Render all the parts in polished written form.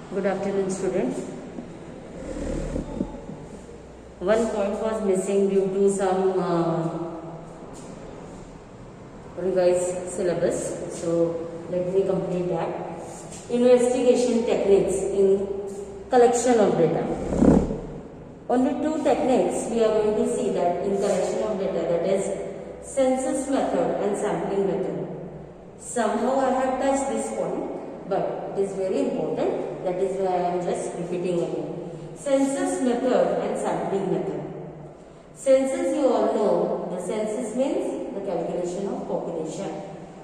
Good afternoon, students. One point was missing due to some revised syllabus. So let me complete that. Investigation techniques in collection of data. Only two techniques we are going to see that in collection of data, that is census method and sampling method. Somehow I have touched this point, but it is very important. That is why I am just repeating again. Census method and sampling method. Census, you all know, the census means the calculation of population,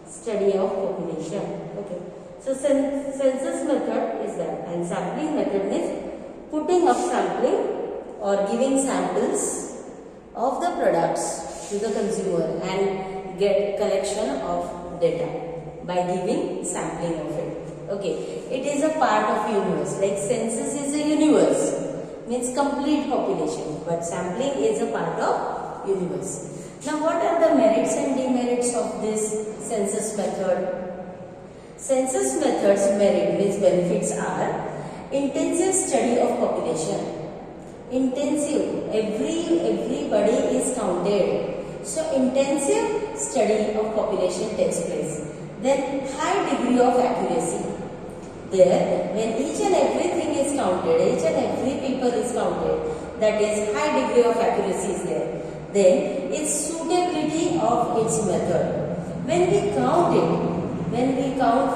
study of population. Okay. So census method is that, and sampling method is putting up sampling or giving samples of the products to the consumer and get collection of data by giving sampling of it. Okay, it is a part of universe. Like census is a universe, means complete population, but sampling is a part of universe. Now, what are the merits and demerits of this census method? Census method's merit means benefits are intensive study of population. Intensive, everybody is counted. So, intensive study of population takes place. Then, high degree of accuracy. There, when each and everything is counted, each and every people is counted, that is high degree of accuracy is there. Then, its suitability of its method. When we count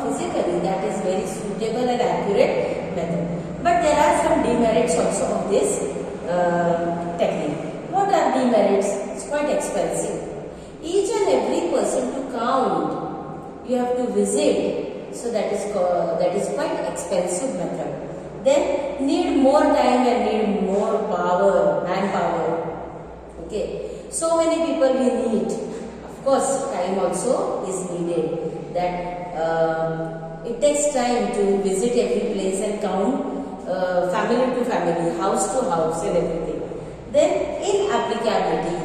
physically, that is very suitable and accurate method. But there are some demerits also of this technique. What are demerits? It's quite expensive. Each and every person to count, you have to visit. So that is quite expensive method. Then need more time and need more power, manpower. Okay. So many people we need. Of course, time also is needed. That it takes time to visit every place and count family to family, house to house and everything. Then inapplicability.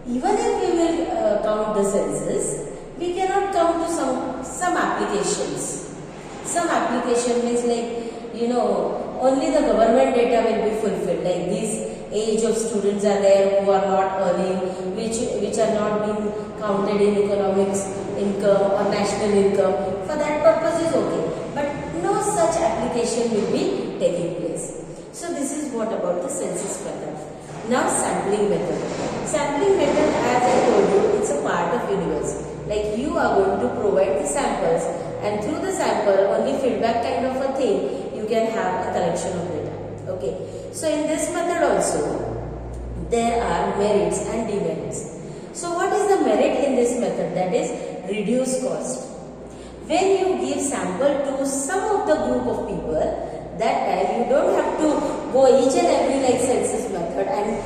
Even if we will count the census, we cannot come to some applications. Some application means only the government data will be fulfilled. Like this age of students are there who are not earning, which are not being counted in economics income or national income. For that purpose is okay. But no such application will be taking place. So this is what about the census method. Now sampling method. Sampling method, as I told you, it's a part of universe. Like you are going to provide the samples, and through the sample, only feedback kind of a thing, you can have a collection of data. Okay. So in this method also, there are merits and demerits. So what is the merit in this method? That is reduce cost. When you give sample to some of the group of people, that time you don't have to go each and every like census method and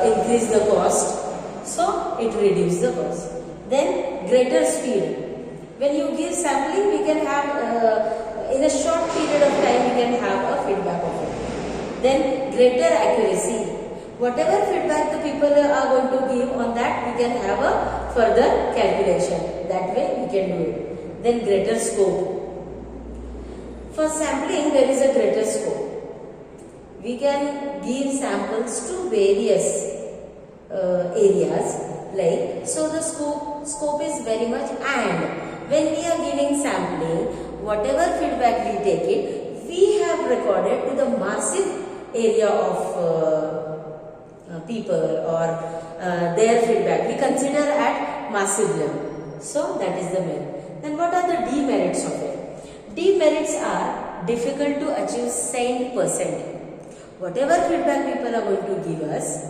increase the cost. So it reduces the cost. Then greater speed. When you give sampling, we can have in a short period of time we can have a feedback of it. Then greater accuracy. Whatever feedback the people are going to give on that, we can have a further calculation. That way we can do it. Then greater scope. For sampling, there is a greater scope. We can give samples to various areas. Like, so the scope is very much, and when we are giving sampling, whatever feedback we take it, we have recorded to the massive area of people or their feedback. We consider at massive level. So that is the merit. Then what are the demerits of it? Demerits are difficult to achieve same percent. Whatever feedback people are going to give us,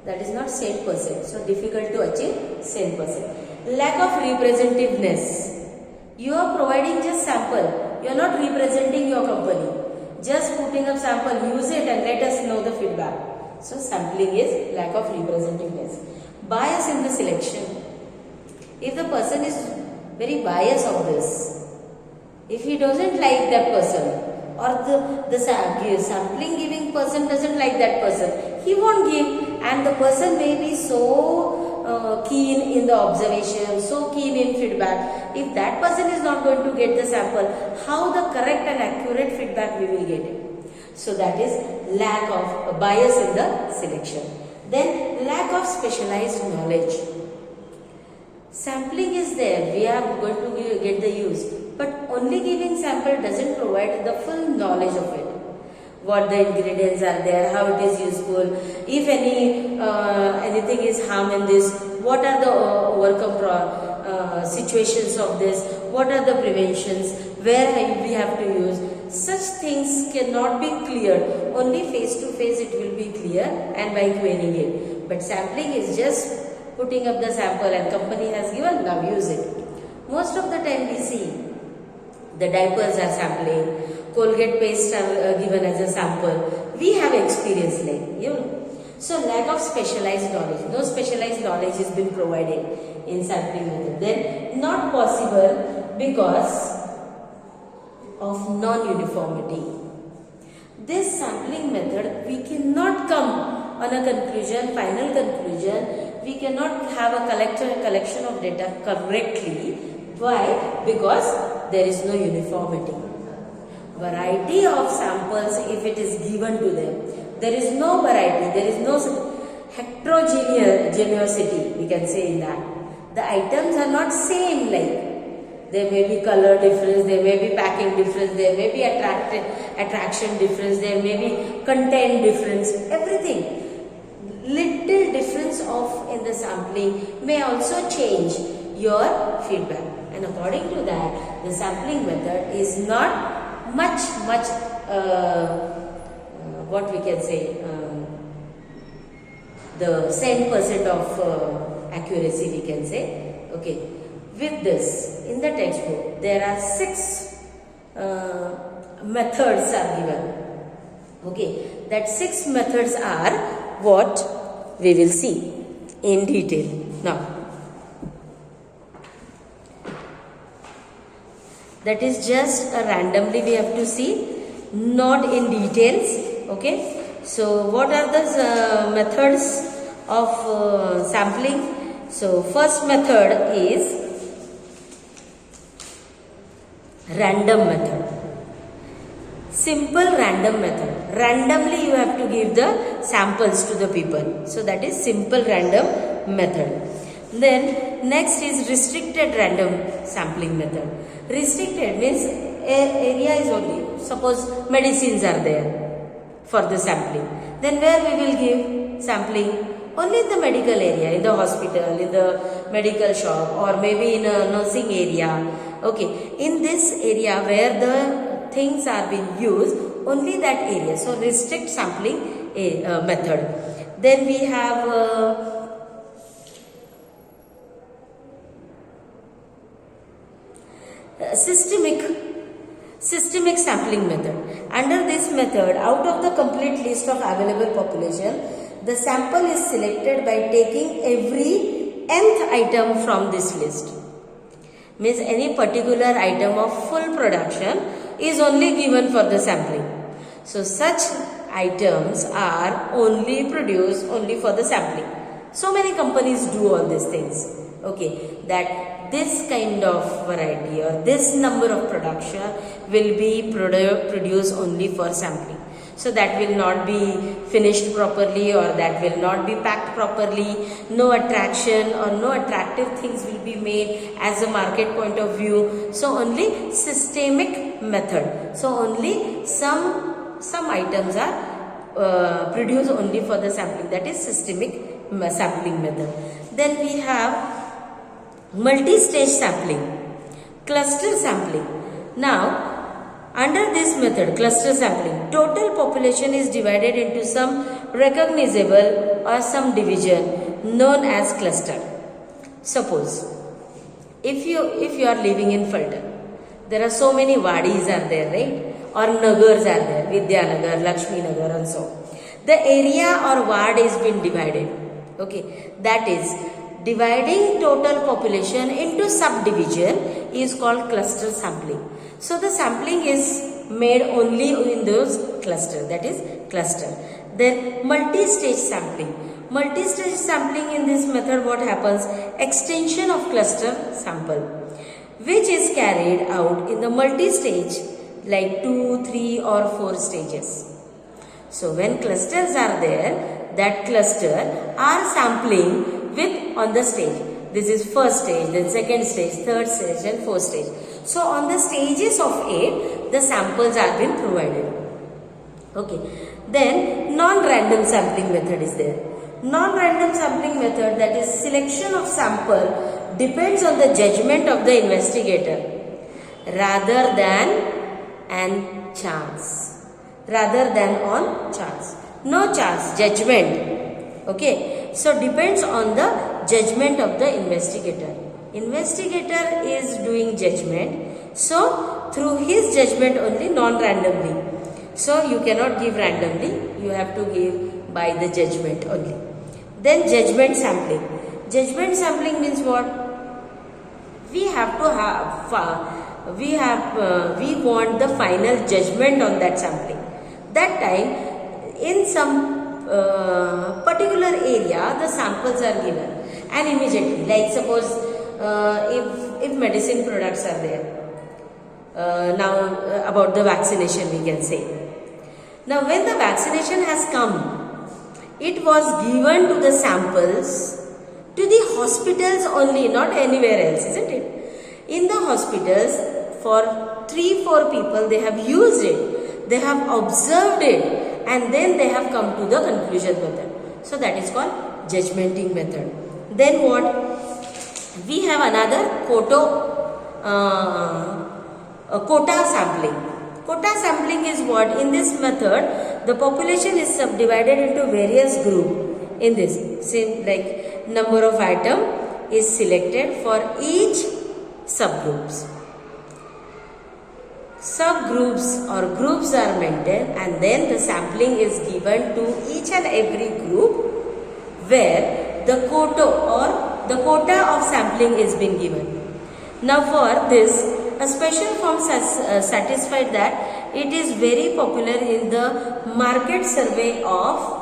that is not same percent. So difficult to achieve same percent. Lack of representativeness. You are providing just sample. You are not representing your company. Just putting up sample, use it and let us know the feedback. So sampling is lack of representativeness. Bias in the selection. If the person is very biased of this, if he doesn't like that person, or the sampling giving person doesn't like that person, he won't give, and the person may be so keen in the observation, so keen in feedback, if that person is not going to get the sample, how the correct and accurate feedback we will get it? So that is lack of bias in the selection. Then lack of specialized knowledge. Sampling is there, we are going to get the use, but only giving sample doesn't provide the full knowledge of it. What the ingredients are there, how it is useful, if anything is harm in this, what are the overcome situations of this, what are the preventions, where we have to use. Such things cannot be cleared, only face to face it will be clear and by querying it. But sampling is just putting up the sample and company has given, now use it. Most of the time we see the diapers are sampling, Colgate paste are given as a sample. We have experience like, you know. So lack of specialized knowledge. No specialized knowledge has been provided in sampling method. Then not possible because of non-uniformity. This sampling method, we cannot come on a conclusion, final conclusion. We cannot have a collection of data correctly. Why? Because there is no uniformity. Variety of samples, if it is given to them, there is no variety, there is no heterogeneity, we can say in that. The items are not same, like there may be color difference, there may be packing difference, there may be attraction difference, there may be content difference, everything. Little difference of in the sampling may also change your feedback, and according to that, the sampling method is not much what we can say, the same percent of accuracy we can say. Okay, with this in the textbook there are 6 methods are given. Okay, that 6 methods are what we will see in detail now. That is just randomly we have to see, not in details. Okay, so what are the methods of sampling? So first method is random method. Simple random method. Randomly you have to give the samples to the people. So that is simple random method. Then next is restricted random sampling method. Restricted means area is only, suppose medicines are there for the sampling. Then where we will give sampling? Only in the medical area, in the hospital, in the medical shop, or maybe in a nursing area. Okay, in this area where the things are being used, only that area. So restrict sampling method. Then we have systemic sampling method. Under this method, out of the complete list of available population, the sample is selected by taking every nth item from this list. Means any particular item of full production is only given for the sampling. So such items are only produced only for the sampling. So many companies do all these things. Okay, that this kind of variety or this number of production will be produced only for sampling. So that will not be finished properly, or that will not be packed properly. No attraction or no attractive things will be made as a market point of view. So only systemic method. So only some items are produced only for the sampling. That is systemic sampling method. Then we have multi-stage sampling, cluster sampling. Now, under this method, cluster sampling, total population is divided into some recognizable or some division known as cluster. Suppose, if you are living in Fulton, there are so many wadis are there, right? Or nagars are there, Vidyanagar, Lakshmi Nagar and so on. The area or ward is been divided. Okay, that is, dividing total population into subdivision is called cluster sampling. So the sampling is made only in those clusters, that is cluster. Then multi-stage sampling. Multi-stage sampling, in this method what happens? Extension of cluster sample, which is carried out in the multi-stage like 2, 3 or 4 stages. So when clusters are there, that cluster are sampling with on the stage. This is first stage, then second stage, third stage and fourth stage. So on the stages of 8, the samples are being provided. Okay. Then non-random sampling method is there. Non-random sampling method, that is selection of sample, depends on the judgment of the investigator rather than an chance. Rather than on chance. No chance, judgment. Okay. So depends on the judgment of the investigator. Investigator is doing judgment. So through his judgment only, non-randomly. So you cannot give randomly. You have to give by the judgment only. Then judgment sampling. Judgment sampling means what? We have to have, we want the final judgment on that sampling. That time, in some particular area, the samples are given, and immediately, like suppose if medicine products are there, now about the vaccination we can say. Now when the vaccination has come, it was given to the samples to the hospitals only, not anywhere else, isn't it? In the hospitals, for 3-4 people, they have used it, they have observed it, and then they have come to the conclusion method. So that is called judgmenting method. Then what? We have another quota sampling. Quota sampling is what? In this method, the population is subdivided into various groups. In this, same like number of item is selected for each subgroups. Subgroups or groups are maintained, and then the sampling is given to each and every group where the quota or the quota of sampling is being given. Now for this, a special form satisfied that it is very popular in the market survey of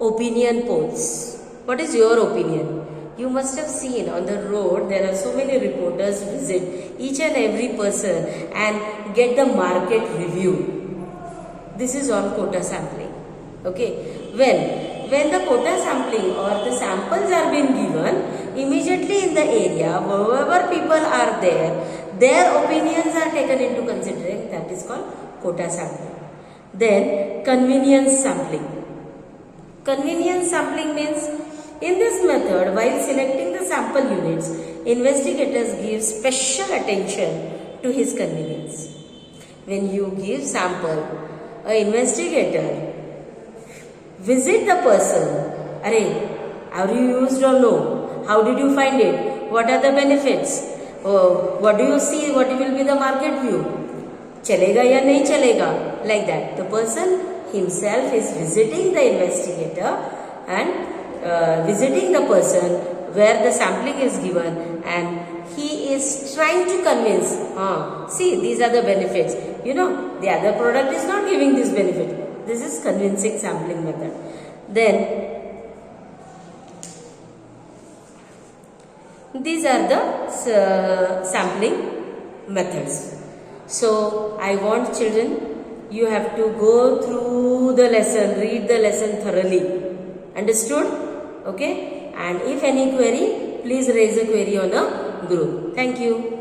opinion polls. What is your opinion? You must have seen on the road there are so many reporters visit each and every person and get the market review. This is on quota sampling. Okay. When the quota sampling or the samples are being given, immediately in the area, wherever people are there, their opinions are taken into consideration. That is called quota sampling. Then convenience sampling. Convenience sampling means, in this method, while selecting the sample units, investigators give special attention to his convenience. When you give sample, an investigator visit the person. Are you used or no? How did you find it? What are the benefits? What do you see? What will be the market view? Chalega ya nahi chalega? Like that. The person himself is visiting the investigator and visiting the person where the sampling is given, and he is trying to convince, see, these are the benefits. You know, the other product is not giving this benefit. This is convincing sampling method. Then, these are the sampling methods. So, I want children, you have to go through the lesson, read the lesson thoroughly. Understood? Okay? And if any query, please raise a query on a group. Thank you.